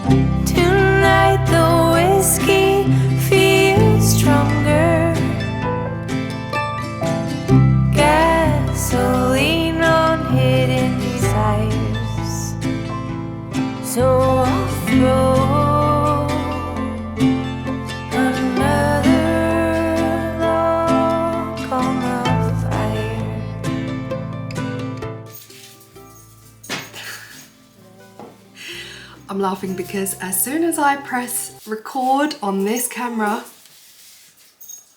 Tonight the whiskey feels stronger. Gasoline on hidden desires. So I'll throw another log on the fire. I'm laughing because as soon as I press record on this camera,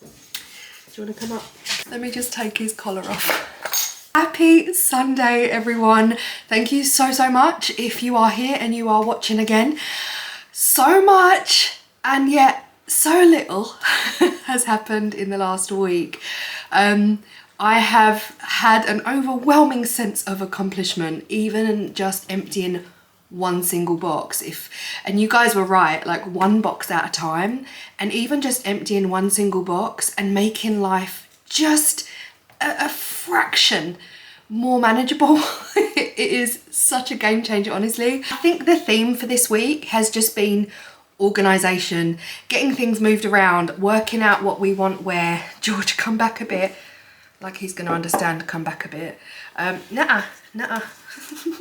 do you want to come up? Let me just take his collar off. Happy Sunday, everyone. Thank you so much if you are here and you are watching again. So much and yet so little has happened in the last week. I have had an overwhelming sense of accomplishment, even just emptying one single box. And you guys were right, like one box at a time, and even just emptying one single box and making life just a fraction more manageable. It is such a game changer, honestly. I think the theme for this week has just been organisation, getting things moved around, working out what we want where. George, come back a bit. Like he's going to understand, come back a bit. Nuh-uh.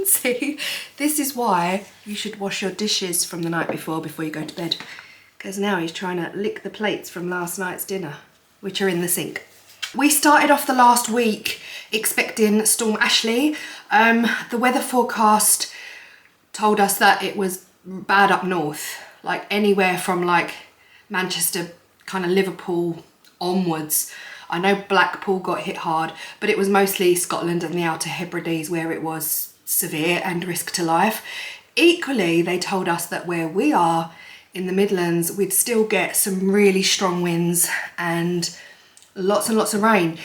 See, this is why you should wash your dishes from the night before you go to bed. Because now he's trying to lick the plates from last night's dinner, which are in the sink. We started off the last week expecting Storm Ashley. The weather forecast told us that it was bad up north, like anywhere from like Manchester, kind of Liverpool onwards. I know Blackpool got hit hard, but it was mostly Scotland and the Outer Hebrides where it was severe and risk to life. Equally, they told us that where we are in the Midlands, we'd still get some really strong winds and lots of rain.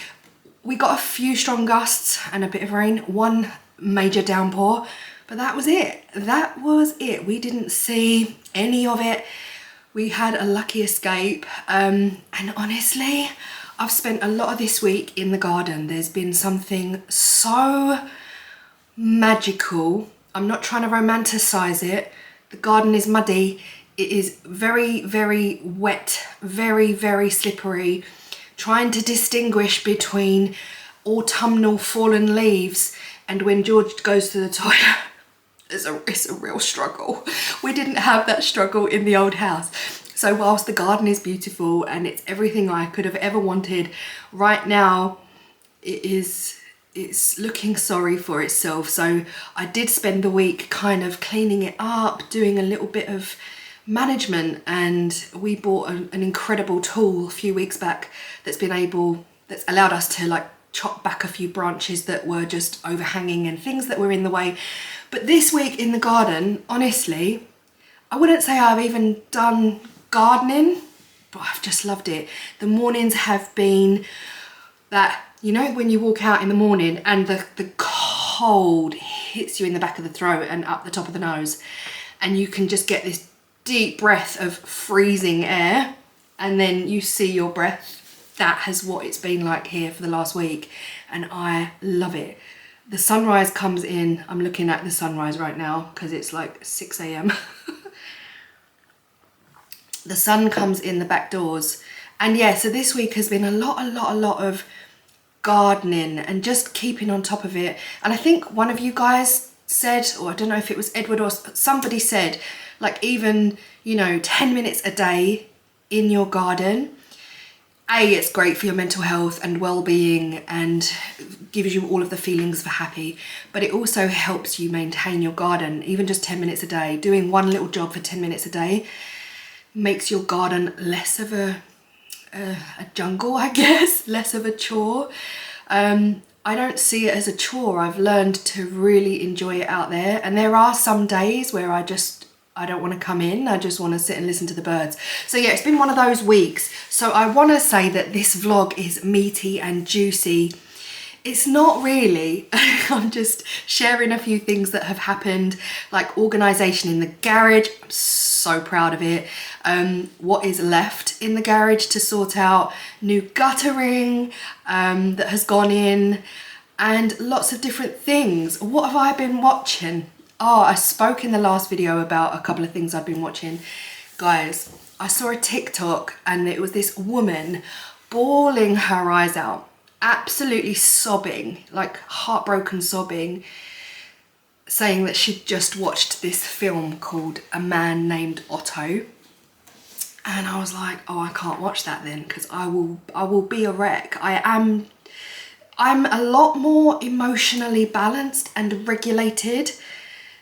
We got a few strong gusts and a bit of rain, one major downpour, but that was it. That was it. We didn't see any of it. We had a lucky escape. And honestly, I've spent a lot of this week in the garden. There's been something so magical. I'm not trying to romanticize it. The garden is muddy. It is very wet, very slippery. Trying to distinguish between autumnal fallen leaves and when George goes to the toilet. It's a real struggle. We didn't have that struggle in the old house. So whilst the garden is beautiful and it's everything I could have ever wanted, right now it's looking sorry for itself. So I did spend the week kind of cleaning it up, doing a little bit of management, and we bought an incredible tool a few weeks back that's allowed us to like chop back a few branches that were just overhanging and things that were in the way. But this week in the garden, honestly, I wouldn't say I've even done gardening, but I've just loved it. The mornings have been that, you know, when you walk out in the morning and the cold hits you in the back of the throat and up the top of the nose, and you can just get this deep breath of freezing air, and then you see your breath. That has what it's been like here for the last week, and I love it. The sunrise comes in. I'm looking at the sunrise right now because it's like 6 a.m. The sun comes in the back doors, and yeah, so this week has been a lot of gardening and just keeping on top of it. And I think one of you guys said, or I don't know if it was Edward or somebody said, like even, you know, 10 minutes a day in your garden. It's great for your mental health and well-being and gives you all of the feelings for happy, but it also helps you maintain your garden. Even just 10 minutes a day, doing one little job for 10 minutes a day makes your garden less of a jungle, I guess, less of a chore. I don't see it as a chore. I've learned to really enjoy it out there, and there are some days where I don't want to come in. I just want to sit and listen to the birds. So yeah, it's been one of those weeks. So I want to say that this vlog is meaty and juicy. It's not really. I'm just sharing a few things that have happened, like organisation in the garage. I'm so proud of it. What is left in the garage to sort out, new guttering that has gone in, and lots of different things. What have I been watching? Oh, I spoke in the last video about a couple of things I've been watching. Guys, I saw a TikTok and it was this woman bawling her eyes out, absolutely sobbing, like heartbroken sobbing, saying that she'd just watched this film called A Man Named Otto. And I was like, oh, I can't watch that then, because I will be a wreck. I'm a lot more emotionally balanced and regulated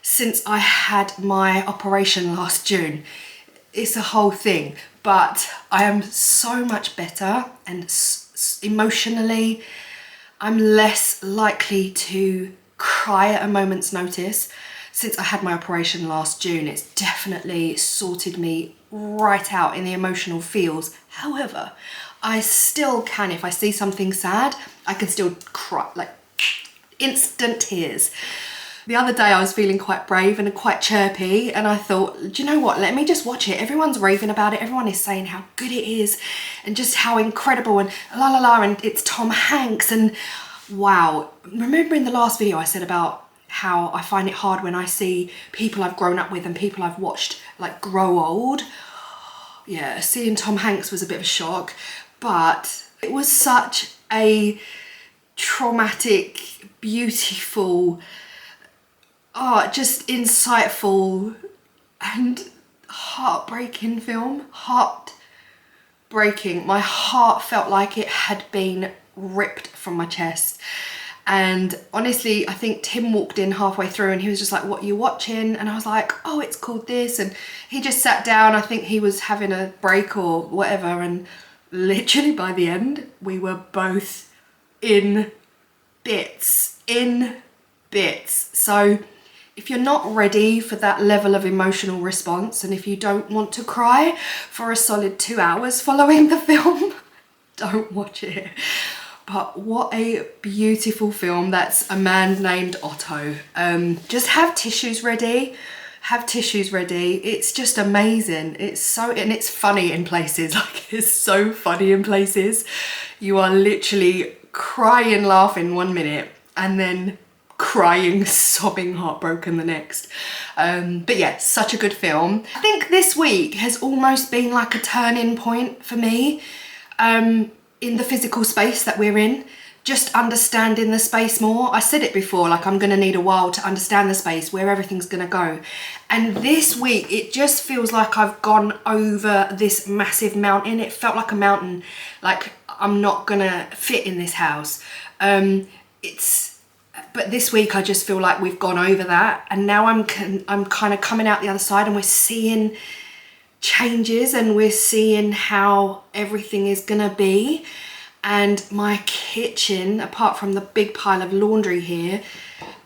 since I had my operation last June. It's a whole thing, but I am so much better, and emotionally I'm less likely to cry at a moment's notice. Since I had my operation last June, it's definitely sorted me right out in the emotional feels. However, I still can, if I see something sad, I can still cry, like instant tears. The other day I was feeling quite brave and quite chirpy, and I thought, do you know what, let me just watch it. Everyone's raving about it, everyone is saying how good it is and just how incredible and la la la, and it's Tom Hanks, and wow. Remember in the last video I said about how I find it hard when I see people I've grown up with and people I've watched like grow old. Yeah, seeing Tom Hanks was a bit of a shock, but it was such a traumatic, beautiful, just insightful and heartbreaking film. Heartbreaking. My heart felt like it had been ripped from my chest. And honestly, I think Tim walked in halfway through and he was just like, what are you watching? And I was like, oh, it's called this. And he just sat down. I think he was having a break or whatever. And literally by the end, we were both in bits. So if you're not ready for that level of emotional response, and if you don't want to cry for a solid 2 hours following the film, don't watch it. But what a beautiful film. That's A Man Named Otto. Just have tissues ready. It's just amazing. And it's funny in places. Like, it's so funny in places. You are literally crying, laughing 1 minute and then crying, sobbing, heartbroken the next. But yeah, such a good film. I think this week has almost been like a turning point for me. In the physical space that we're in, just understanding the space more. I said it before, like I'm gonna need a while to understand the space, where everything's gonna go. And this week, it just feels like I've gone over this massive mountain. It felt like a mountain, like I'm not gonna fit in this house. But this week I just feel like we've gone over that, and now I'm kind of coming out the other side, and we're seeing changes and we're seeing how everything is gonna be. And my kitchen, apart from the big pile of laundry here,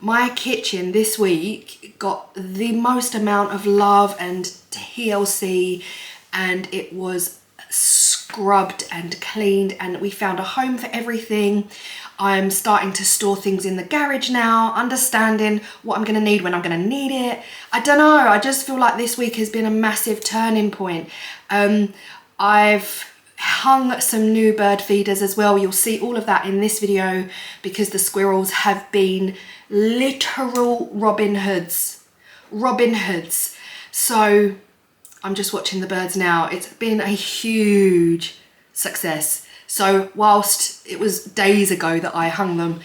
my kitchen this week got the most amount of love and TLC, and it was scrubbed and cleaned, and we found a home for everything. I'm starting to store things in the garage now, understanding what I'm gonna need when I'm gonna need it. I don't know, I just feel like this week has been a massive turning point. I've hung some new bird feeders as well. You'll see all of that in this video because the squirrels have been literal Robin Hoods. So I'm just watching the birds now. It's been a huge success. So whilst it was days ago that I hung them,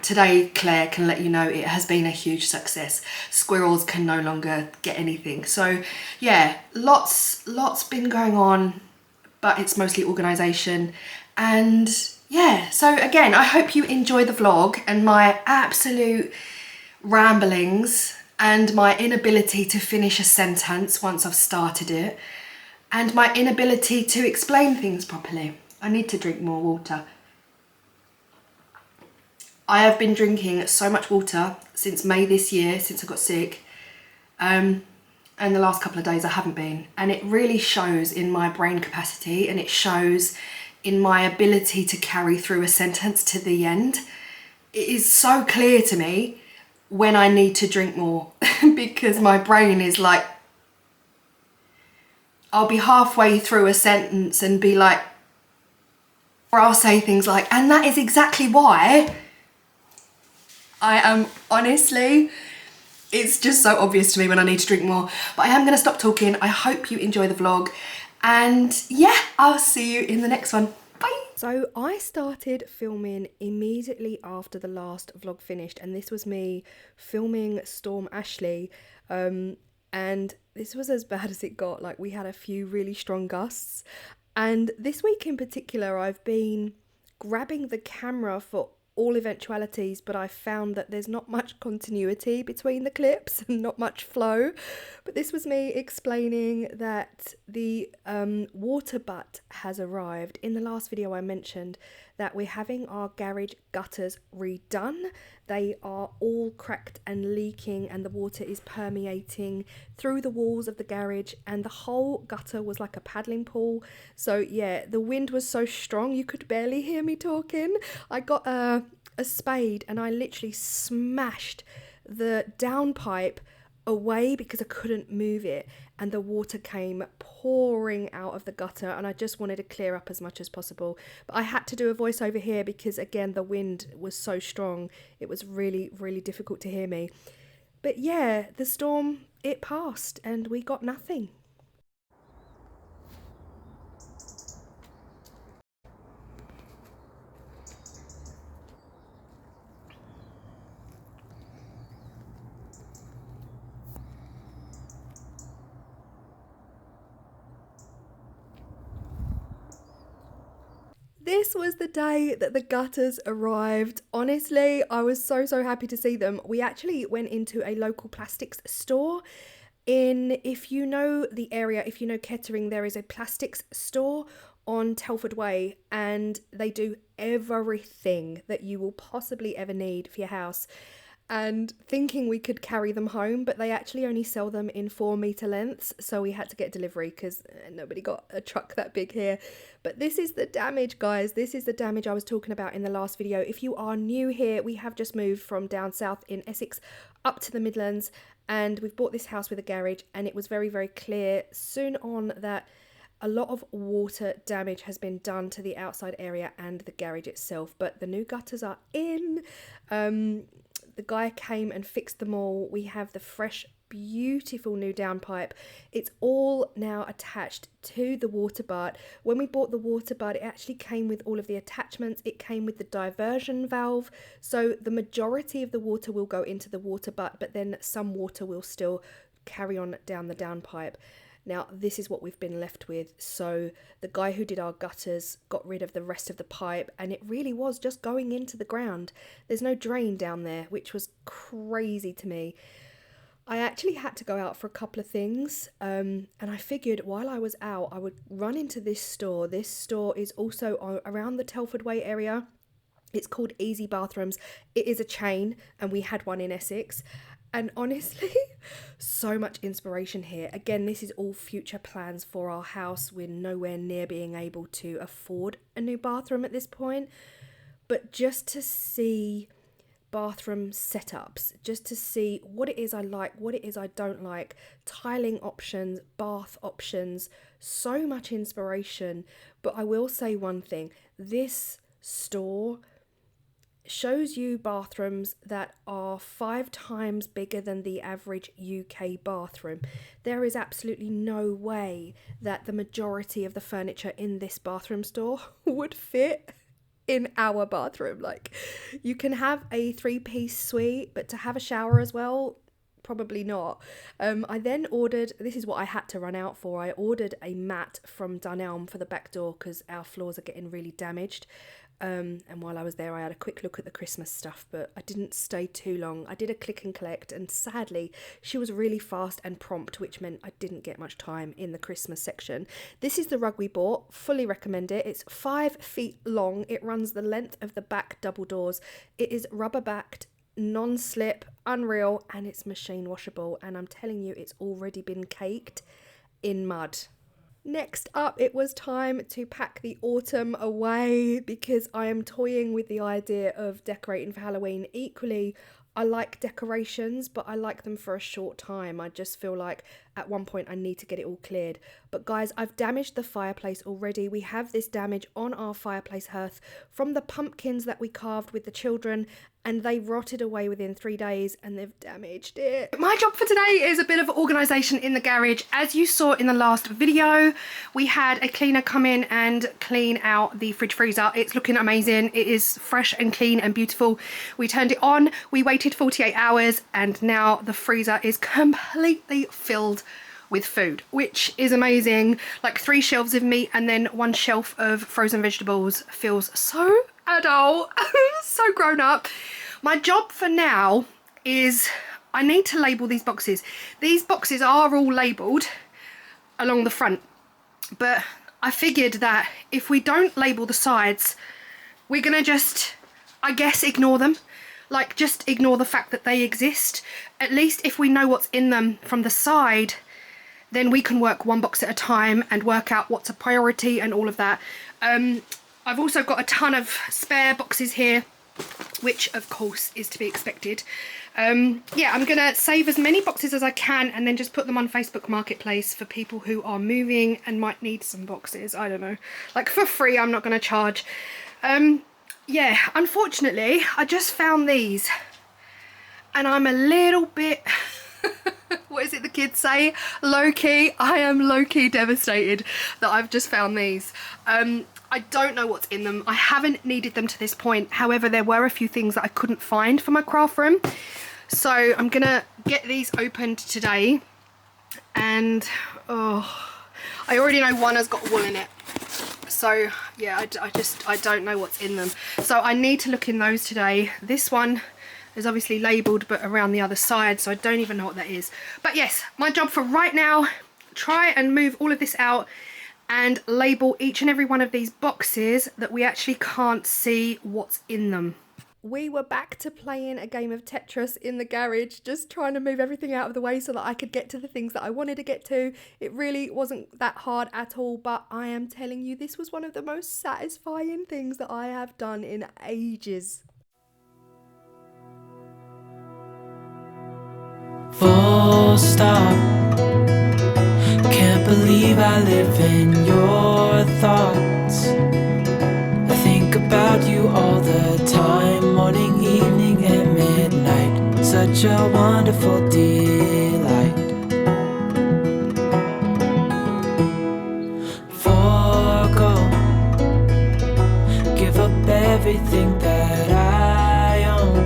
today Claire can let you know it has been a huge success. Squirrels can no longer get anything. So yeah, lots been going on, but it's mostly organisation. And yeah, so again, I hope you enjoy the vlog and my absolute ramblings and my inability to finish a sentence once I've started it, and my inability to explain things properly. I need to drink more water. I have been drinking so much water since May this year, since I got sick. And the last couple of days I haven't been. And it really shows in my brain capacity, and it shows in my ability to carry through a sentence to the end. It is so clear to me when I need to drink more because my brain is like, I'll be halfway through a sentence and be like, or I'll say things like, and that is exactly why. I am honestly It's just so obvious to me when I need to drink more. But I am going to stop talking. I hope you enjoy the vlog. And yeah, I'll see you in the next one. Bye. So I started filming immediately after the last vlog finished. And this was me filming Storm Ashley. And this was as bad as it got. Like, we had a few really strong gusts. And this week in particular, I've been grabbing the camera for all eventualities, but I found that there's not much continuity between the clips and not much flow. But this was me explaining that the water butt has arrived. In the last video I mentioned that we're having our garage gutters redone. They are all cracked and leaking, and the water is permeating through the walls of the garage, and the whole gutter was like a paddling pool. So yeah, the wind was so strong you could barely hear me talking. I got a spade and I literally smashed the downpipe away because I couldn't move it, and the water came pouring out of the gutter, and I just wanted to clear up as much as possible. But I had to do a voiceover here because again the wind was so strong, it was really difficult to hear me. But yeah, the storm, it passed and we got nothing. This was the day that the gutters arrived. Honestly, I was so happy to see them. We actually went into a local plastics store if you know the area, if you know Kettering, there is a plastics store on Telford Way, and they do everything that you will possibly ever need for your house. And thinking we could carry them home, but they actually only sell them in 4-meter lengths, so we had to get delivery because nobody got a truck that big here. But this is the damage, guys. This is the damage I was talking about in the last video. If you are new here, we have just moved from down south in Essex up to the Midlands, and we've bought this house with a garage, and it was very clear soon on that a lot of water damage has been done to the outside area and the garage itself. But the new gutters are in. The guy came and fixed them all. We have the fresh, beautiful new downpipe. It's all now attached to the water butt. When we bought the water butt, it actually came with all of the attachments. It came with the diversion valve. So the majority of the water will go into the water butt, but then some water will still carry on down the downpipe. Now, this is what we've been left with. So the guy who did our gutters got rid of the rest of the pipe, and it really was just going into the ground. There's no drain down there, which was crazy to me. I actually had to go out for a couple of things, and I figured while I was out, I would run into this store. This store is also around the Telford Way area. It's called Easy Bathrooms. It is a chain, and we had one in Essex. And honestly, so much inspiration here. Again, this is all future plans for our house. We're nowhere near being able to afford a new bathroom at this point. But just to see bathroom setups, just to see what it is I like, what it is I don't like, tiling options, bath options, so much inspiration. But I will say one thing, this store shows you bathrooms that are 5 times bigger than the average UK bathroom. There is absolutely no way that the majority of the furniture in this bathroom store would fit in our bathroom. Like, you can have a 3-piece suite, but to have a shower as well, probably not. I then ordered, this is what I had to run out for, I ordered a mat from Dunelm for the back door because our floors are getting really damaged. And while I was there, I had a quick look at the Christmas stuff, but I didn't stay too long. I did a click and collect, and sadly, she was really fast and prompt, which meant I didn't get much time in the Christmas section. This is the rug we bought. Fully recommend it. It's 5 feet long. It runs the length of the back double doors. It is rubber backed, non-slip, unreal, and it's machine washable. And I'm telling you, it's already been caked in mud. Next up, it was time to pack the autumn away because I am toying with the idea of decorating for Halloween. Equally, I like decorations, but I like them for a short time. I just feel like at one point I need to get it all cleared. But guys, I've damaged the fireplace already. We have this damage on our fireplace hearth from the pumpkins that we carved with the children, and they rotted away within 3 days and they've damaged it. My job for today is a bit of organisation in the garage. As you saw in the last video, we had a cleaner come in and clean out the fridge freezer. It's looking amazing. It is fresh and clean and beautiful. We turned it on, we waited 48 hours, and now the freezer is completely filled with food, which is amazing. Like 3 shelves of meat and then 1 shelf of frozen vegetables. Feels so adult, so grown up. My job for now is I need to label these boxes. These boxes are all labelled along the front, but I figured that if we don't label the sides, we're gonna just, I guess, ignore them. Like, just ignore the fact that they exist. At least if we know what's in them from the side, then we can work one box at a time and work out what's a priority and all of that. I've also got a ton of spare boxes here, which of course is to be expected. Yeah, I'm gonna save as many boxes as I can and then just put them on Facebook Marketplace for people who are moving and might need some boxes. I don't know, like for free. I'm not gonna charge. Yeah, unfortunately I just found these and I'm a little bit what is it the kids say, low-key? I am low-key devastated that I've just found these. I don't know what's in them. I haven't needed them to this point. However, there were a few things that I couldn't find for my craft room. So I'm gonna get these opened today. And oh, I already know one has got wool in it. So yeah, I don't know what's in them. So I need to look in those today. This one is obviously labelled but around the other side, so I don't even know what that is. But yes, my job for right now, try and move all of this out and label each and every one of these boxes that we actually can't see what's in them. We were back to playing a game of Tetris in the garage, just trying to move everything out of the way so that I could get to the things that I wanted to get to. It really wasn't that hard at all, but I am telling you, this was one of the most satisfying things that I have done in ages. Full stop. Can't believe I live in your thoughts. I think about you all the time, morning, evening, and midnight. Such a wonderful delight. Forgo, give up everything that I own.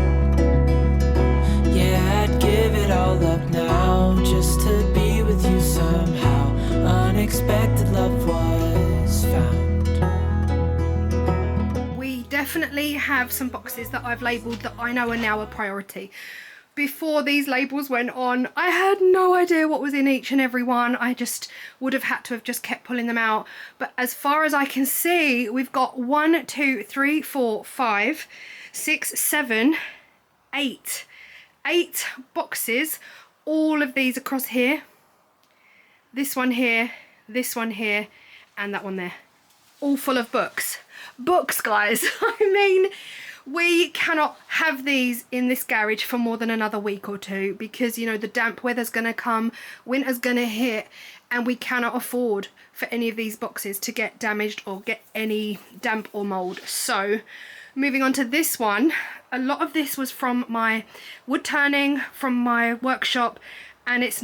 Yeah, I'd give it all up now just to be with you somehow. Unexpected love was found. We definitely have some boxes that I've labelled that I know are now a priority. Before these labels went on, I had no idea what was in each and every one. I just would have had to have just kept pulling them out. But as far as I can see, we've got 1, 2, 3, 4, 5, 6, 7, 8 boxes. All of these across here, this one here, and that one there, all full of books. Books, guys. I mean, we cannot have these in this garage for more than another week or 2 because, you know, the damp weather's gonna come, winter's gonna hit, and we cannot afford for any of these boxes to get damaged or get any damp or mold. So moving on to this one, a lot of this was from my wood turning from my workshop, and it's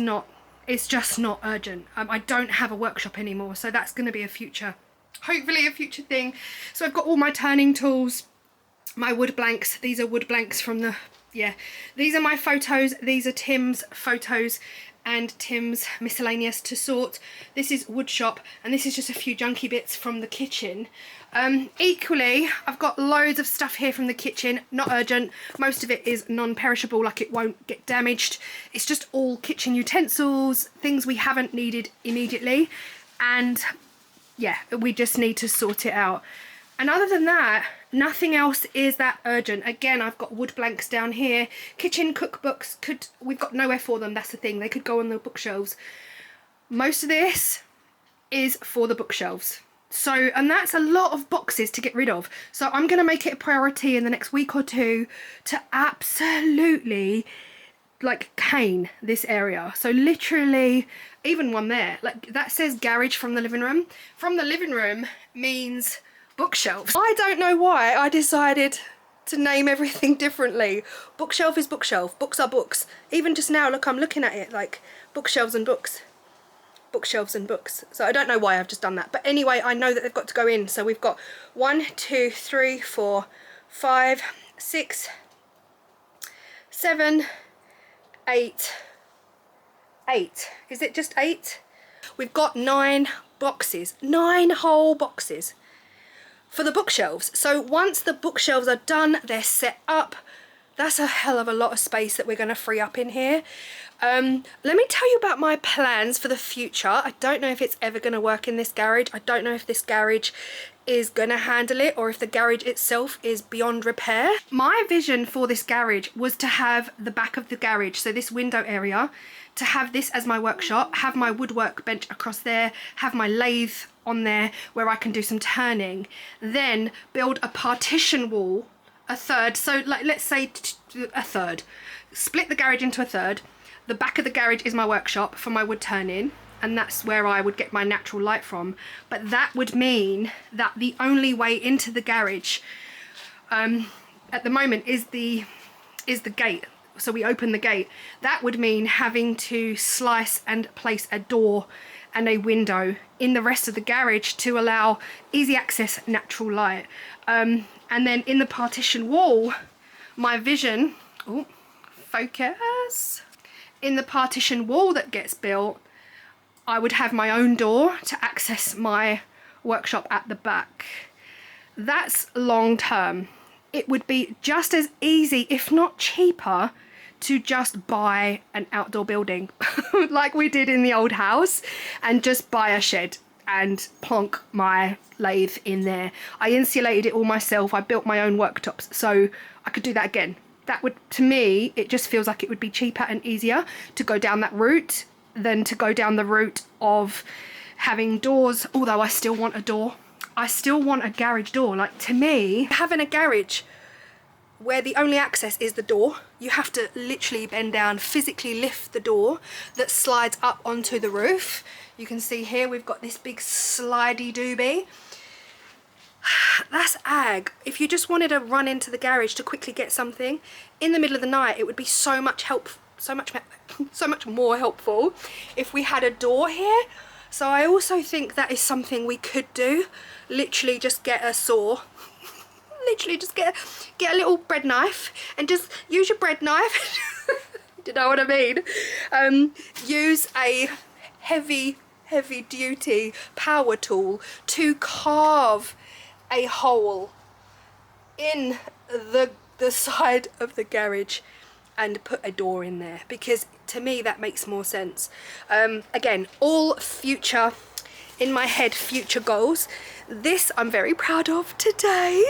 just not urgent. I don't have a workshop anymore, so that's going to be a future, hopefully a future thing. So I've got all my turning tools, my wood blanks. These are wood blanks from the, yeah, these are my photos. These are Tim's photos and Tim's miscellaneous to sort. This is wood shop, and this is just a few junky bits from the kitchen. Equally, I've got loads of stuff here from the kitchen, not urgent. Most of it is non-perishable, like it won't get damaged. It's just all kitchen utensils, things we haven't needed immediately, and yeah, we just need to sort it out. And other than that, nothing else is that urgent. Again, I've got wood blanks down here. Kitchen cookbooks, we've got nowhere for them, that's the thing. They could go on the bookshelves. Most of this is for the bookshelves. So, and that's a lot of boxes to get rid of. So I'm going to make it a priority in the next week or 2 to absolutely like cane this area. So literally, even one there, like that says garage from the living room. From the living room means bookshelves. I don't know why I decided to name everything differently. Bookshelf is bookshelf, books are books. Even just now, look, I'm looking at it like bookshelves and books. Bookshelves and books. So I don't know why I've just done that. But anyway, I know that they've got to go in. So we've got 1, 2, 3, 4, 5, 6, 7, 8. Is it just 8? We've got 9 boxes. 9 whole boxes for the bookshelves. So once the bookshelves are done, they're set up, that's a hell of a lot of space that we're going to free up in here. Let me tell you about my plans for the future. I don't know if it's ever going to work in this garage. I don't know if this garage is going to handle it or if the garage itself is beyond repair. My vision for this garage was to have the back of the garage, so this window area, to have this as my workshop, have my woodwork bench across there, have my lathe on there where I can do some turning, then build a partition wall, a third, so like let's say a third, split the garage into a third. The back of the garage is my workshop for my wood turning, and that's where I would get my natural light from. But that would mean that the only way into the garage at the moment is the gate. So we open the gate. That would mean having to slice and place a door and a window in the rest of the garage to allow easy access natural light. And then in the partition wall, my vision, oh, focus. In the partition wall that gets built, I would have my own door to access my workshop at the back. That's long term. It would be just as easy, if not cheaper, to just buy an outdoor building like we did in the old house and just buy a shed and plonk my lathe in there. I insulated it all myself. I built my own worktops, so I could do that again. That would, to me, it just feels like it would be cheaper and easier to go down that route than to go down the route of having doors, although I still want a door. I still want a garage door. Like, to me, having a garage where the only access is the door, you have to literally bend down, physically lift the door that slides up onto the roof. You can see here we've got this big slidey doobie. That's ag. If you just wanted to run into the garage to quickly get something in the middle of the night, it would be so much more helpful if we had a door here. So I also think that is something we could do. Literally just get a saw. Literally just get a little bread knife and just use your bread knife. Do you know what I mean? Use a heavy duty power tool to carve a hole in the side of the garage and put a door in there, because to me that makes more sense. Again, all future, in my head, future goals. This I'm very proud of today.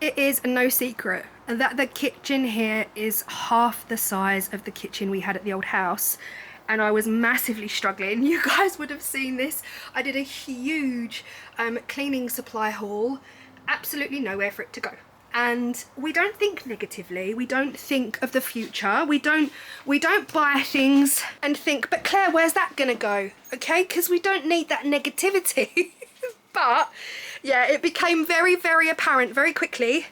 It is no secret that the kitchen here is half the size of the kitchen we had at the old house, and I was massively struggling. You guys would have seen this. I did a huge cleaning supply haul, absolutely nowhere for it to go. And we don't think negatively, we don't think of the future, we don't buy things and think, but Claire, where's that gonna go? Okay, because we don't need that negativity. But yeah, it became very, very apparent very quickly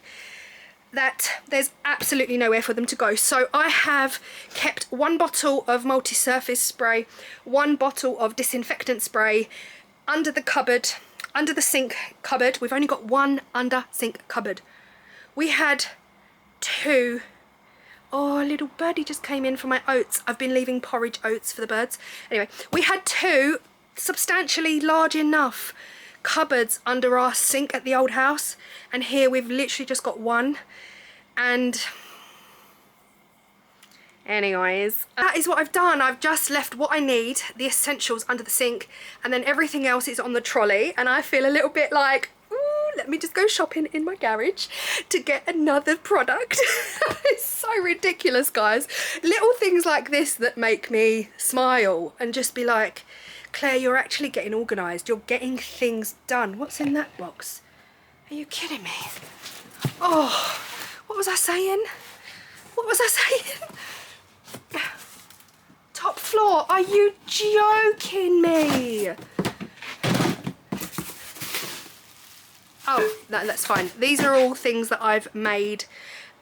that there's absolutely nowhere for them to go. So I have kept 1 bottle of multi-surface spray, 1 bottle of disinfectant spray under the cupboard, under the sink cupboard. We've only got 1 under sink cupboard. We had 2. Oh, a little birdie just came in for my oats. I've been leaving porridge oats for the birds. Anyway, we had 2 substantially large enough cupboards under our sink at the old house, and here we've literally just got 1. And anyways, that is what I've done. I've just left what I need, the essentials, under the sink, and then everything else is on the trolley. And I feel a little bit like, ooh, let me just go shopping in my garage to get another product. It's so ridiculous, guys. Little things like this that make me smile and just be like, Claire, you're actually getting organised. You're getting things done. What's in that box? Are you kidding me? Oh, what was I saying? What was I saying? Top floor, are you joking me? Oh, that's fine. These are all things that I've made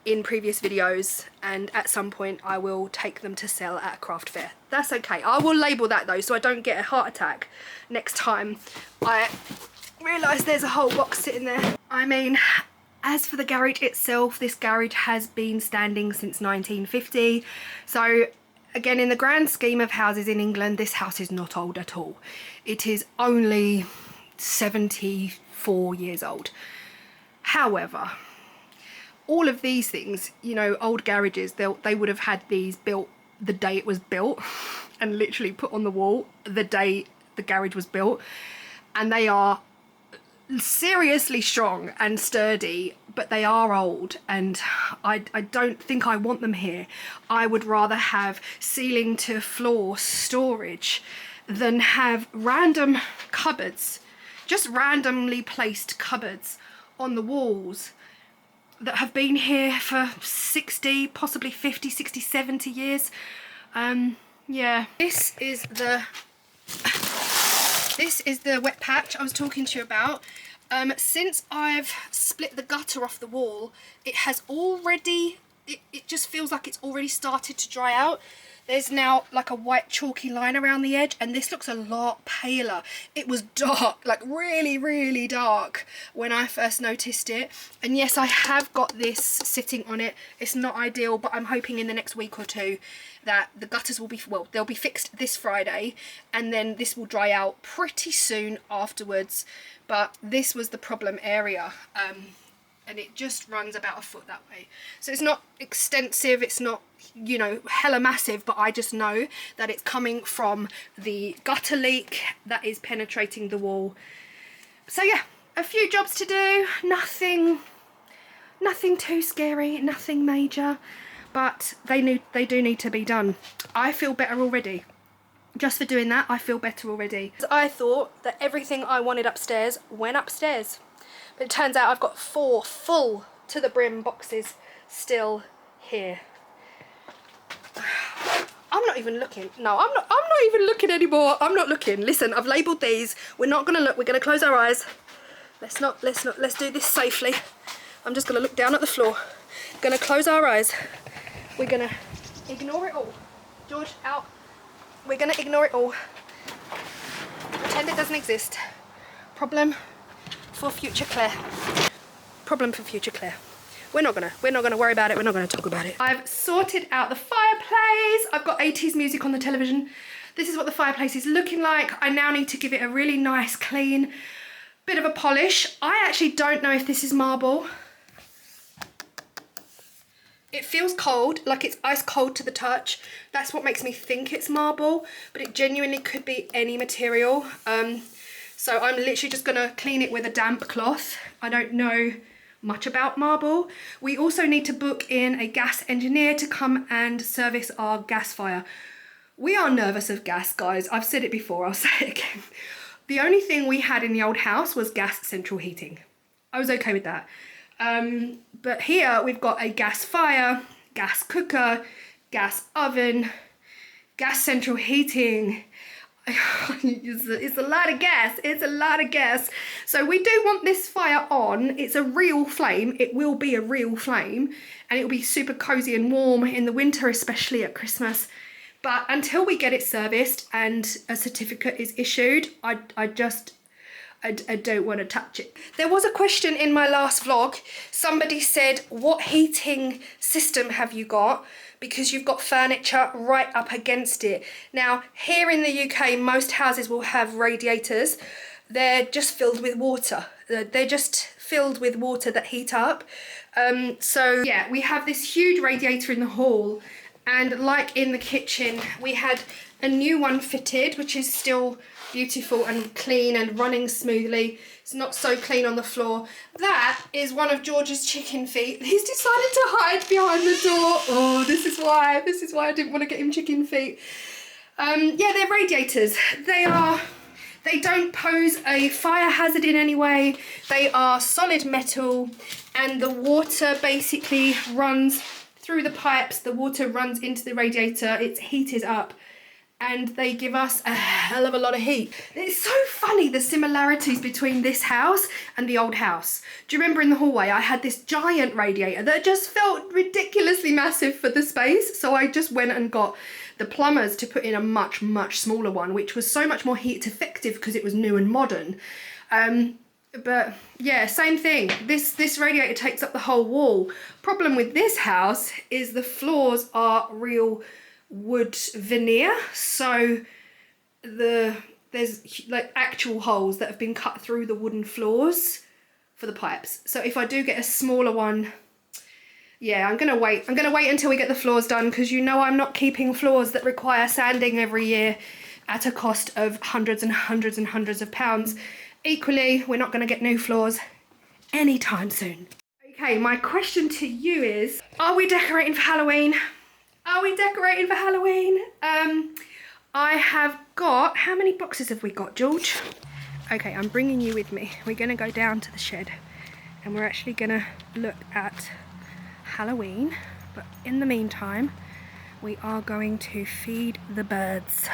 in previous videos, and at some point I will take them to sell at a craft fair. That's okay. I will label that though, so I don't get a heart attack next time I realise there's a whole box sitting there. I mean, as for the garage itself, this garage has been standing since 1950. So again, in the grand scheme of houses in England, this house is not old at all. It is only 74 years old. However, all of these things, you know, old garages, they would have had these built the day it was built and literally put on the wall the day the garage was built, and they are seriously strong and sturdy, but they are old, and I don't think I want them here. I would rather have ceiling to floor storage than have random cupboards, just randomly placed cupboards on the walls that have been here for 60, possibly 50, 60, 70 years. Yeah, this is the wet patch I was talking to you about. Since I've split the gutter off the wall, it has already, it just feels like it's already started to dry out. There's now like a white chalky line around the edge, and this looks a lot paler. It was dark, like really, really dark when I first noticed it. And yes, I have got this sitting on it. It's not ideal, but I'm hoping in the next week or two that the gutters will be, well, they'll be fixed this Friday, and then this will dry out pretty soon afterwards. But this was the problem area. And it just runs about a foot that way. So it's not extensive, it's not, you know, hella massive, but I just know that it's coming from the gutter leak that is penetrating the wall. So yeah, a few jobs to do, nothing too scary, nothing major, but they do need to be done. I feel better already. Just for doing that, I feel better already. I thought that everything I wanted upstairs went upstairs. But it turns out I've got 4 full to the brim boxes still here. I'm not even looking. No, I'm not even looking anymore. I'm not looking. Listen, I've labelled these. We're not gonna look, we're gonna close our eyes. Let's do this safely. I'm just gonna look down at the floor. Gonna close our eyes. We're gonna ignore it all. George, out. We're gonna ignore it all. Pretend it doesn't exist. Problem for future Claire. Problem for future Claire. We're not gonna worry about it. We're not gonna talk about it. I've sorted out the fireplace. I've got 80s music on the television. This is what the fireplace is looking like. I now need to give it a really nice clean bit of a polish. I actually don't know if this is marble. It feels cold, like it's ice cold to the touch. That's what makes me think it's marble, but it genuinely could be any material. So I'm literally just gonna clean it with a damp cloth. I don't know much about marble. We also need to book in a gas engineer to come and service our gas fire. We are nervous of gas, guys. I've said it before, I'll say it again. The only thing we had in the old house was gas central heating. I was okay with that. But here we've got a gas fire, gas cooker, gas oven, gas central heating. It's a lot of gas. It's a lot of gas. So we do want this fire on. It's a real flame. It will be a real flame, and it will be super cozy and warm in the winter, especially at Christmas. But until we get it serviced and a certificate is issued, I don't want to touch it. There was a question in my last vlog. Somebody said, what heating system have you got? Because you've got furniture right up against it. Now, here in the UK, most houses will have radiators. They're just filled with water. They're just filled with water that heat up. So yeah, we have this huge radiator in the hall. And like in the kitchen, we had a new one fitted, which is still beautiful and clean and running smoothly. It's not so clean on the floor. That is one of George's chicken feet. He's decided to hide behind the door. Oh, this is why I didn't want to get him chicken feet. Yeah, they're radiators. They don't pose a fire hazard in any way. They are solid metal, and the water basically runs through the pipes, the water runs into the radiator, it's heated up, and they give us a hell of a lot of heat. It's so funny, the similarities between this house and the old house. Do you remember in the hallway I had this giant radiator that just felt ridiculously massive for the space? So I just went and got the plumbers to put in a much, much smaller one, which was so much more heat effective because it was new and modern. But yeah, same thing. This radiator takes up the whole wall. Problem with this house is the floors are real wood veneer, so there's like actual holes that have been cut through the wooden floors for the pipes. So if I do get a smaller one, yeah, I'm gonna wait until we get the floors done, because you know I'm not keeping floors that require sanding every year at a cost of hundreds and hundreds and hundreds of pounds. Equally, we're not gonna get new floors anytime soon. Okay, my question to you is, are we decorating for Halloween? Are we decorating for Halloween? I have got, how many boxes have we got, George? Okay, I'm bringing you with me. We're gonna go down to the shed and we're actually gonna look at Halloween. But in the meantime, we are going to feed the birds.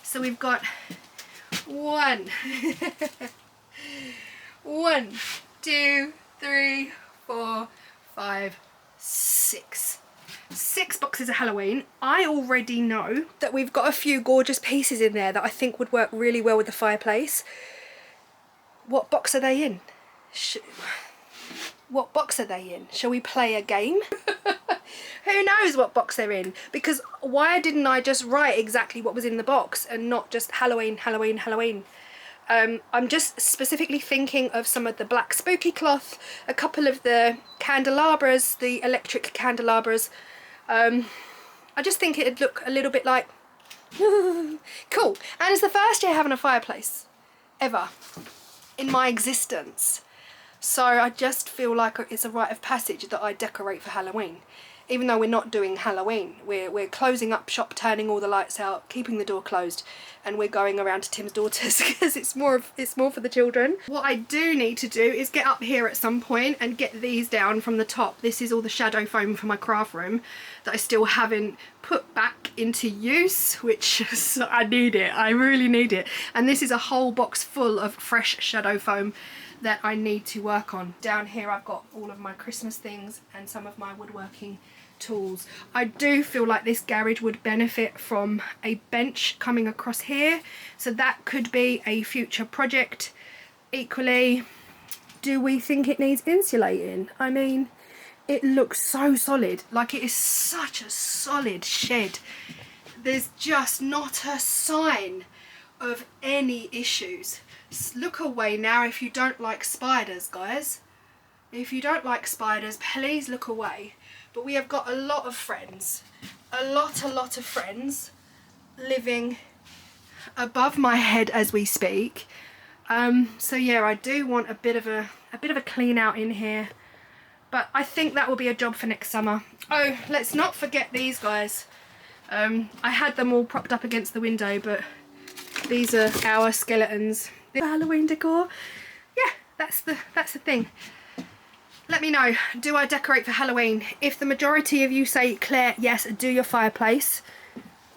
So we've got one, 2, 3, 4, 5, 6. 6 boxes of Halloween. I already know that we've got a few gorgeous pieces in there that I think would work really well with the fireplace. What box are they in? What box are they in? Shall we play a game? Who knows what box they're in? Because why didn't I just write exactly what was in the box and not just Halloween, Halloween, Halloween? I'm just specifically thinking of some of the black spooky cloth, a couple of the candelabras, the electric candelabras. I just think it'd look a little bit like cool. And it's the first year having a fireplace ever in my existence. So I just feel like it's a rite of passage that I decorate for Halloween. Even though we're not doing Halloween, we're closing up shop, turning all the lights out, keeping the door closed, and we're going around to Tim's daughters because it's more for the children. What I do need to do is get up here at some point and get these down from the top. This is all the shadow foam for my craft room that I still haven't put back into use, which I need it. I really need it. And this is a whole box full of fresh shadow foam that I need to work on. Down here I've got all of my Christmas things and some of my woodworking tools. I do feel like this garage would benefit from a bench coming across here, so that could be a future project. Equally, do we think it needs insulating? I mean, it looks so solid, like it is such a solid shed. There's just not a sign of any issues. Look away now if you don't like spiders, guys. If you don't like spiders, please look away. But we have got a lot of friends, a lot of friends living above my head as we speak. So yeah, I do want a bit of a clean out in here, but I think that will be a job for next summer. Oh, let's not forget these guys. I had them all propped up against the window, but these are our skeletons. The Halloween decor. Yeah, that's the thing. Let me know, do I decorate for Halloween? If the majority of you say, Claire, yes, do your fireplace,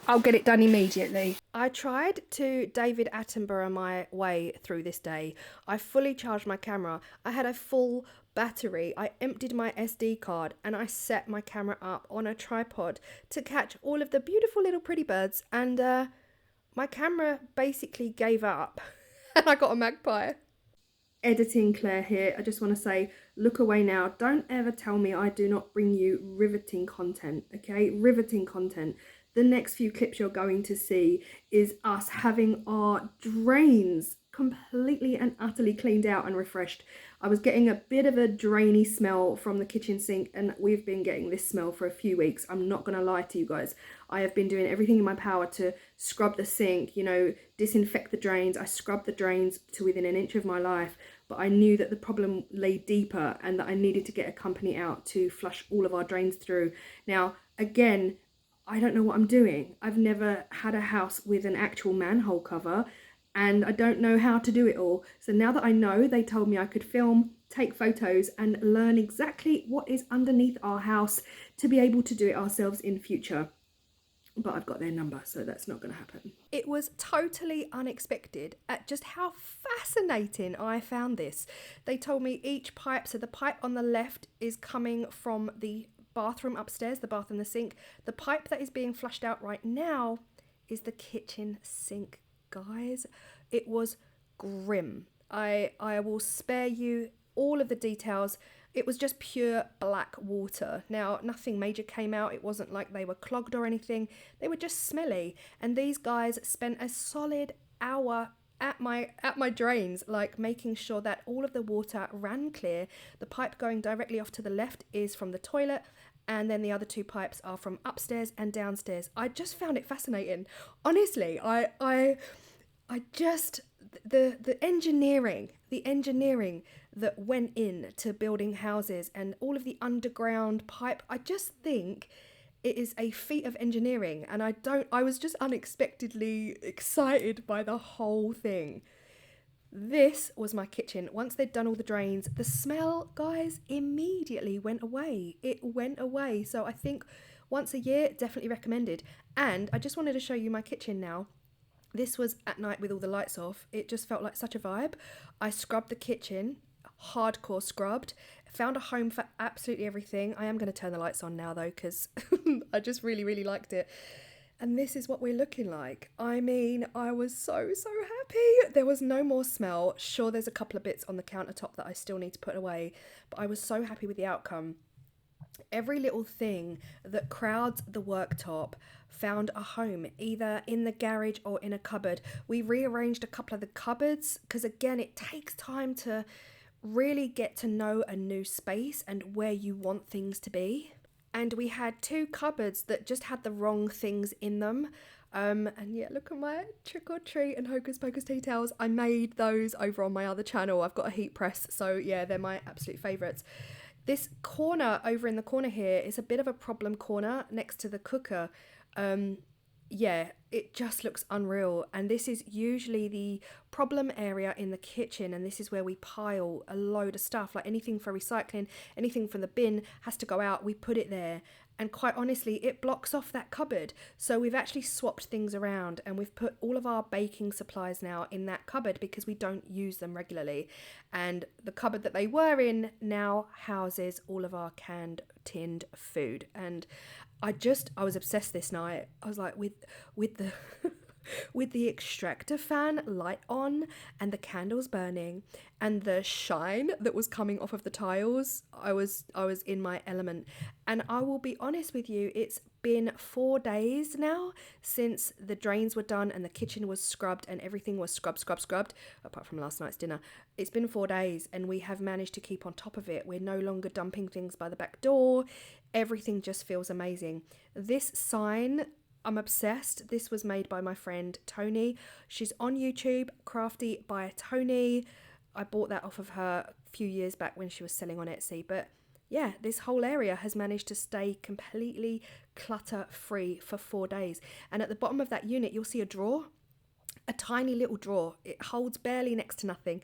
I'll get it done immediately. I tried to David Attenborough my way through this day. I fully charged my camera. I had a full battery. I emptied my SD card and I set my camera up on a tripod to catch all of the beautiful little pretty birds, and my camera basically gave up and I got a magpie. Editing Claire here, I just want to say, look away now. Don't ever tell me I do not bring you riveting content, okay? Riveting content. The next few clips you're going to see is us having our drains completely and utterly cleaned out and refreshed. I was getting a bit of a drainy smell from the kitchen sink, and we've been getting this smell for a few weeks. I'm not going to lie to you guys. I have been doing everything in my power to scrub the sink, you know, disinfect the drains. I scrubbed the drains to within an inch of my life, but I knew that the problem lay deeper and that I needed to get a company out to flush all of our drains through. Now, again, I don't know what I'm doing. I've never had a house with an actual manhole cover, and I don't know how to do it all. So now that I know, they told me I could film, take photos, and learn exactly what is underneath our house to be able to do it ourselves in future. But I've got their number, so that's not going to happen. It was totally unexpected at just how fascinating I found this. They told me each pipe, so the pipe on the left is coming from the bathroom upstairs, the bath and the sink. The pipe that is being flushed out right now is the kitchen sink, guys. It was grim. I will spare you all of the details. It was just pure black water. Now, nothing major came out. It wasn't like they were clogged or anything. They were just smelly. And these guys spent a solid hour at my drains, like making sure that all of the water ran clear. The pipe going directly off to the left is from the toilet, and then the other two pipes are from upstairs and downstairs. I just found it fascinating. Honestly, I just, the engineering that went in to building houses and all of the underground pipe, I just think it is a feat of engineering, and I was just unexpectedly excited by the whole thing. This was my kitchen. Once they'd done all the drains, the smell, guys, immediately went away. It went away. So I think once a year, definitely recommended. And I just wanted to show you my kitchen now. This was at night with all the lights off. It just felt like such a vibe. I scrubbed the kitchen, hardcore scrubbed, found a home for absolutely everything. I am going to turn the lights on now though, because I just really, really liked it. And this is what we're looking like. I mean, I was so happy. There was no more smell. Sure, there's a couple of bits on the countertop that I still need to put away, but I was so happy with the outcome. Every little thing that crowds the worktop found a home, either in the garage or in a cupboard. We rearranged a couple of the cupboards because, again, it takes time to really get to know a new space and where you want things to be. And we had two cupboards that just had the wrong things in them. And yeah, look at my trick or treat and hocus pocus tea towels. I made those over on my other channel. I've got a heat press, so yeah, they're my absolute favourites. This corner over in the corner here is a bit of a problem corner next to the cooker. Yeah, it just looks unreal. And this is usually the problem area in the kitchen, and this is where we pile a load of stuff, like anything for recycling, anything from the bin has to go out, we put it there. And quite honestly, it blocks off that cupboard. So we've actually swapped things around, and we've put all of our baking supplies now in that cupboard because we don't use them regularly. And the cupboard that they were in now houses all of our canned, tinned food. And I was obsessed this night. I was like, with the with the extractor fan light on and the candles burning and the shine that was coming off of the tiles, I was in my element. And I will be honest with you, it's been 4 days now since the drains were done and the kitchen was scrubbed and everything was scrubbed, apart from last night's dinner. It's been 4 days and we have managed to keep on top of it. We're no longer dumping things by the back door. Everything just feels amazing. This sign, I'm obsessed. This was made by my friend Tony. She's on YouTube, Crafty by Tony. I bought that off of her a few years back when she was selling on Etsy. But yeah, this whole area has managed to stay completely clutter free for 4 days. And at the bottom of that unit, you'll see a drawer, a tiny little drawer. It holds barely next to nothing.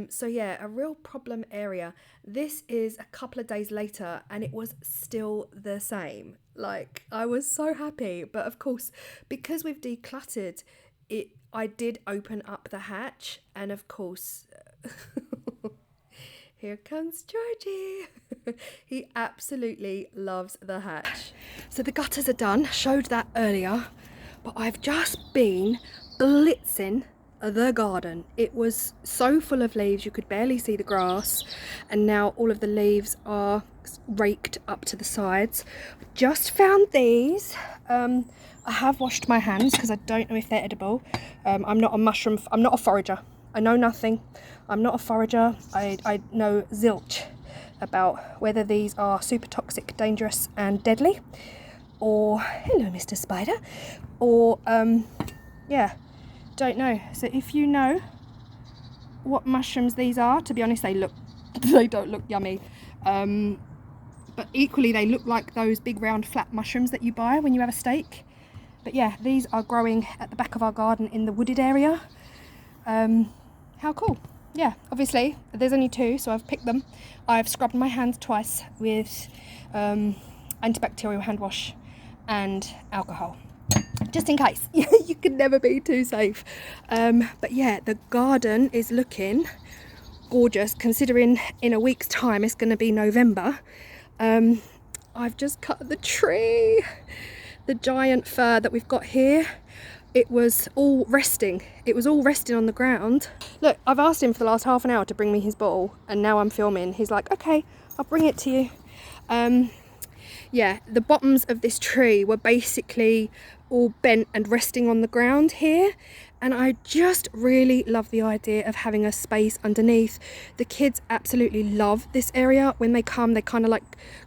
So yeah, a real problem area. This is a couple of days later and it was still the same. Like, I was so happy. But of course, because we've decluttered it, I did open up the hatch, and of course here comes Georgie. He absolutely loves the hatch. So the gutters are done, showed that earlier, but I've just been blitzing the garden. It was so full of leaves you could barely see the grass, and now all of the leaves are raked up to the sides. Just found these. I have washed my hands because I don't know if they're edible. I'm not a forager. I know nothing. I'm not a forager. I know zilch about whether these are super toxic, dangerous and deadly, or hello Mr. Spider, or yeah, don't know. So if you know what mushrooms these are, to be honest, they don't look yummy. but equally they look like those big round flat mushrooms that you buy when you have a steak. But yeah, these are growing at the back of our garden in the wooded area. How cool. Yeah, obviously there's only 2, so I've picked them. I've scrubbed my hands twice with antibacterial hand wash and alcohol, just in case. You can never be too safe. But yeah, the garden is looking gorgeous, considering in a week's time it's going to be November. I've just cut the tree, the giant fir that we've got here. It was all resting. It was all resting on the ground. Look, I've asked him for the last half an hour to bring me his bottle, and now I'm filming. He's like, okay, I'll bring it to you. Yeah, the bottoms of this tree were basically all bent and resting on the ground here. And I just really love the idea of having a space underneath. The kids absolutely love this area. When they come, they kind of like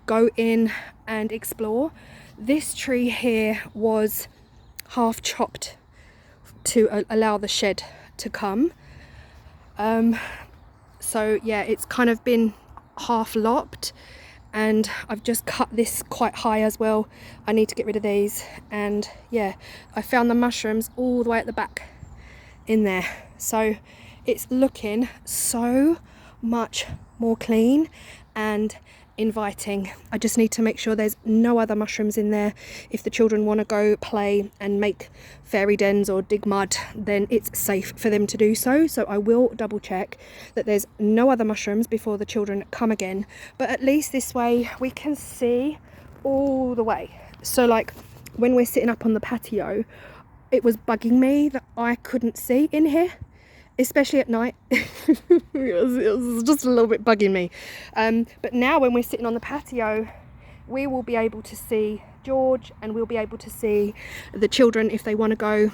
go in and explore. This tree here was half chopped to allow the shed to come. So yeah, it's kind of been half lopped, and I've just cut this quite high as well. I need to get rid of these. And yeah, I found the mushrooms all the way at the back in there, so it's looking so much more clean and inviting. I just need to make sure there's no other mushrooms in there. If the children want to go play and make fairy dens or dig mud, then it's safe for them to do so. So I will double check that there's no other mushrooms before the children come again. But at least this way we can see all the way. So like when we're sitting up on the patio, it was bugging me that I couldn't see in here, especially at night. it was just a little bit bugging me. But now when we're sitting on the patio, we will be able to see George, and we'll be able to see the children if they want to go,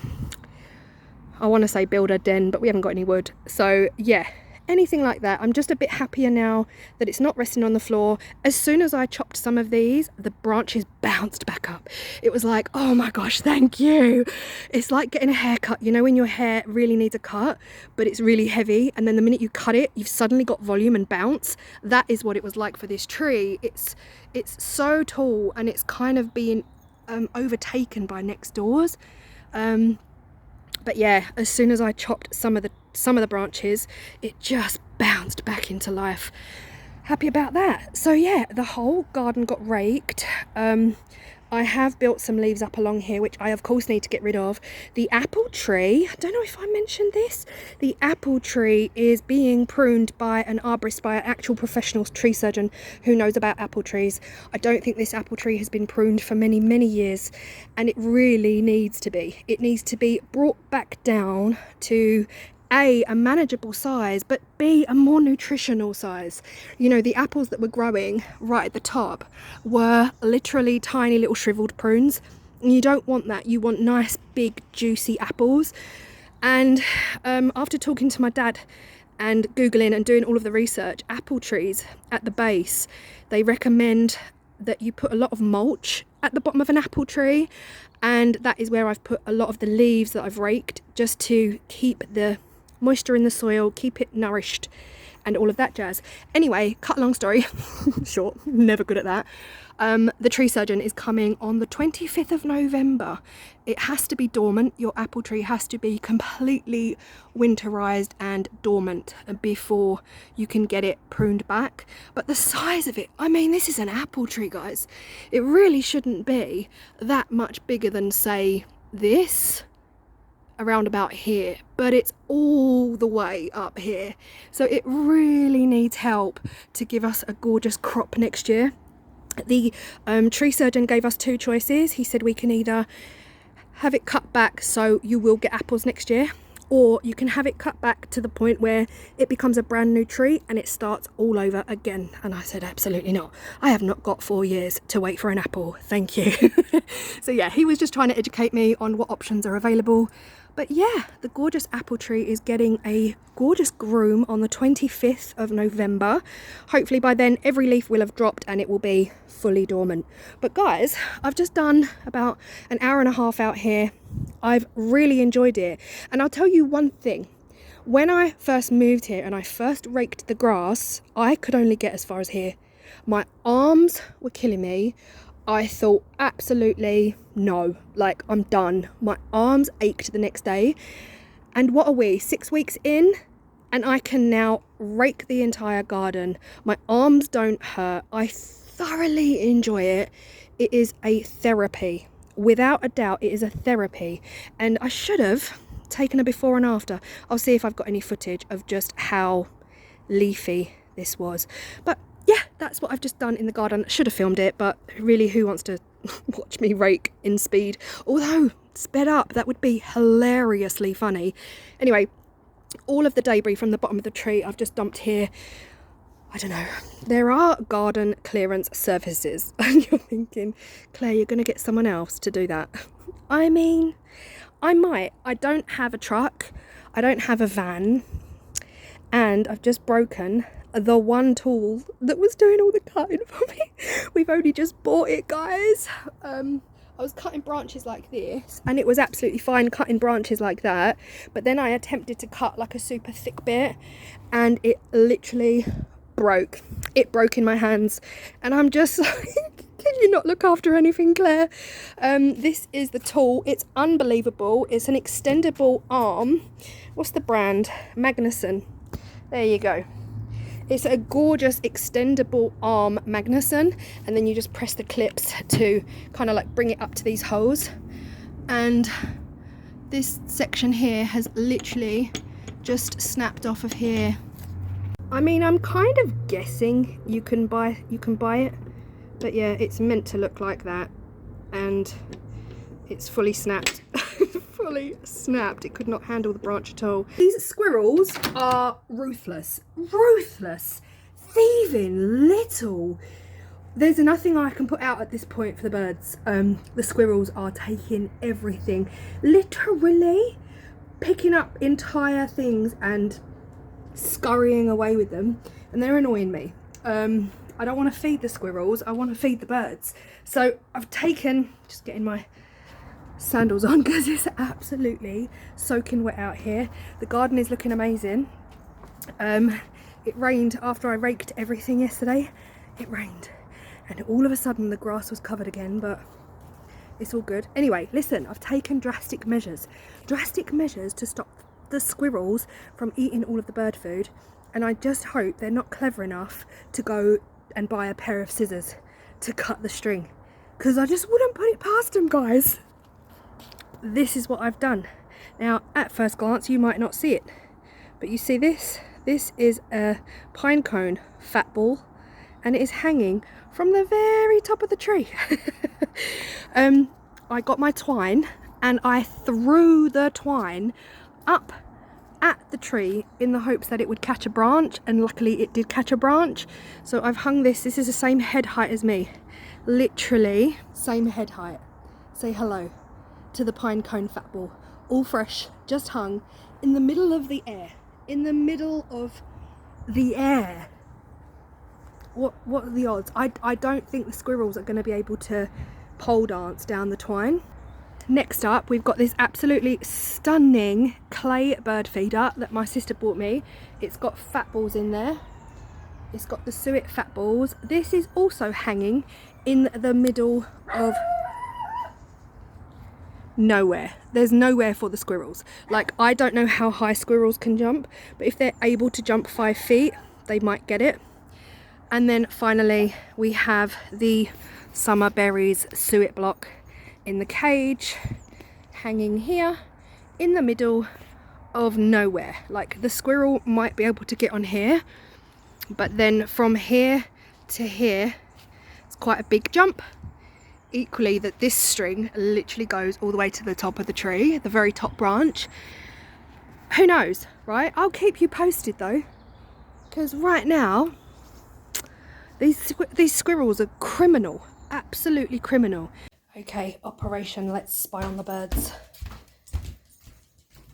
I want to say build a den, but we haven't got any wood. So yeah, anything like that. I'm just a bit happier now that it's not resting on the floor. As soon as I chopped some of these, the branches bounced back up. It was like, oh my gosh, thank you. It's like getting a haircut, you know, when your hair really needs a cut, but it's really heavy, and then the minute you cut it, you've suddenly got volume and bounce. That is what it was like for this tree. It's so tall, and it's kind of being overtaken by next doors. But yeah, as soon as I chopped some of the branches, it just bounced back into life. Happy about that. So yeah, the whole garden got raked. I have built some leaves up along here, which I of course need to get rid of. The apple tree, I don't know if I mentioned this, the apple tree is being pruned by an arborist, by an actual professional tree surgeon who knows about apple trees. I don't think this apple tree has been pruned for many, many years, and it really needs to be. It needs to be brought back down to a manageable size, but B, a more nutritional size. You know, the apples that were growing right at the top were literally tiny little shriveled prunes, and you don't want that. You want nice big juicy apples. And after talking to my dad and googling and doing all of the research, apple trees at the base, they recommend that you put a lot of mulch at the bottom of an apple tree, and that is where I've put a lot of the leaves that I've raked, just to keep the moisture in the soil, keep it nourished, and all of that jazz. Anyway, cut a long story short, never good at that. The tree surgeon is coming on the 25th of November. It has to be dormant. Your apple tree has to be completely winterized and dormant before you can get it pruned back. But the size of it, I mean, this is an apple tree, guys. It really shouldn't be that much bigger than, say, this, around about here, but it's all the way up here. So it really needs help to give us a gorgeous crop next year. The tree surgeon gave us 2 choices. He said we can either have it cut back so you will get apples next year, or you can have it cut back to the point where it becomes a brand new tree and it starts all over again. And I said, absolutely not. I have not got 4 years to wait for an apple. Thank you. So yeah, he was just trying to educate me on what options are available. But yeah, the gorgeous apple tree is getting a gorgeous groom on the 25th of November. Hopefully by then every leaf will have dropped and it will be fully dormant. But guys, I've just done about an hour and a half out here. I've really enjoyed it. And I'll tell you one thing. When I first moved here and I first raked the grass, I could only get as far as here. My arms were killing me. I thought, absolutely no, like I'm done. My arms ached the next day. And what are we, 6 weeks in? And I can now rake the entire garden. My arms don't hurt. I thoroughly enjoy it. It is a therapy. Without a doubt, it is a therapy. And I should have taken a before and after. I'll see if I've got any footage of just how leafy this was. But yeah, that's what I've just done in the garden. Should have filmed it, but really, who wants to watch me rake in speed? Although, sped up, that would be hilariously funny. Anyway, all of the debris from the bottom of the tree I've just dumped here. I don't know. There are garden clearance services. And you're thinking, Claire, you're going to get someone else to do that. I mean, I might. I don't have a truck. I don't have a van. And I've just broken the one tool that was doing all the cutting for me. We've only just bought it, guys. I was cutting branches like this and it was absolutely fine cutting branches like that, but then I attempted to cut like a super thick bit and it literally broke. It broke in my hands and I'm just like, can you not look after anything, Claire? This is the tool. It's unbelievable. It's an extendable arm. What's the brand? Magnuson. There you go. It's a gorgeous extendable arm Magnuson, and then you just press the clips to kind of like bring it up to these holes. And this section here has literally just snapped off of here. I mean, I'm kind of guessing you can buy it, but yeah, it's meant to look like that, and it's fully snapped. Fully snapped. It could not handle the branch at all. These squirrels are ruthless, thieving little. There's nothing I can put out at this point for the birds. The squirrels are taking everything, literally picking up entire things and scurrying away with them, and they're annoying me. I don't want to feed the squirrels, I want to feed the birds. So I've taken, just getting my sandals on because it's absolutely soaking wet out here. The garden is looking amazing. It rained after I raked everything yesterday. It rained and all of a sudden the grass was covered again, but it's all good. Anyway, listen, I've taken drastic measures to stop the squirrels from eating all of the bird food, and I just hope they're not clever enough to go and buy a pair of scissors to cut the string, because I just wouldn't put it past them, guys. This is what I've done. Now, at first glance, you might not see it, but you see this? This is a pine cone fat ball, and it is hanging from the very top of the tree. I got my twine, and I threw the twine up at the tree in the hopes that it would catch a branch, and luckily it did catch a branch. So I've hung this. This is the same head height as me. Literally, same head height. Say hello to the pine cone fat ball, all fresh, just hung in the middle of the air. In the middle of the air. What are the odds? I don't think the squirrels are going to be able to pole dance down the twine. Next up, we've got this absolutely stunning clay bird feeder that my sister bought me. It's got fat balls in there. It's got the suet fat balls. This is also hanging in the middle of nowhere. There's nowhere for the squirrels. Like, I don't know how high squirrels can jump, but if they're able to jump 5 feet, they might get it. And then finally, we have the summer berries suet block in the cage, hanging here in the middle of nowhere. Like, the squirrel might be able to get on here, but then from here to here, it's quite a big jump. Equally, that this string literally goes all the way to the top of the tree, the very top branch. Who knows, right? I'll keep you posted though, because right now these squirrels are criminal, absolutely criminal. Okay, operation let's spy on the birds.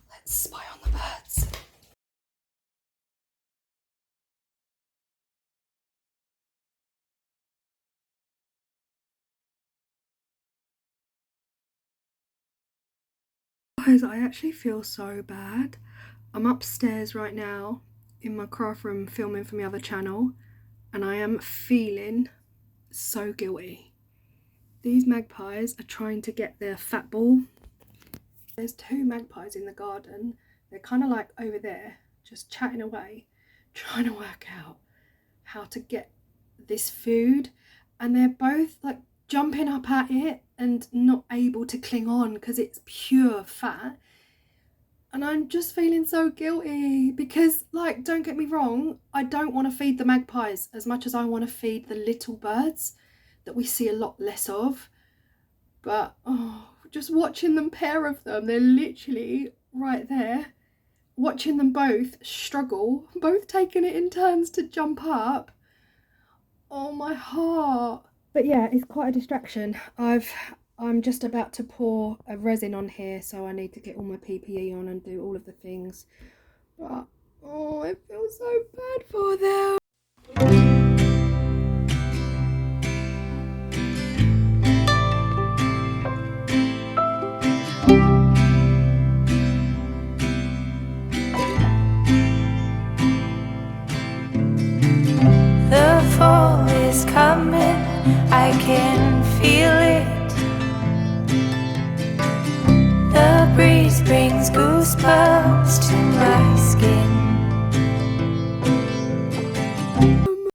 Let's spy on the birds. Guys, I actually feel so bad. I'm upstairs right now in my craft room filming for my other channel, and I am feeling so guilty. These magpies are trying to get their fat ball. There's 2 magpies in the garden. They're kind of like over there, just chatting away, trying to work out how to get this food, and they're both like jumping up at it and not able to cling on because it's pure fat. And I'm just feeling so guilty because, like, don't get me wrong, I don't want to feed the magpies as much as I want to feed the little birds that we see a lot less of. But just watching them, pair of them, they're literally right there, watching them both struggle, both taking it in turns to jump up. Oh, my heart. But yeah, it's quite a distraction. I'm just about to pour a resin on here, so I need to get all my PPE on and do all of the things. But oh, I feel so bad for them. The fall is coming, I can feel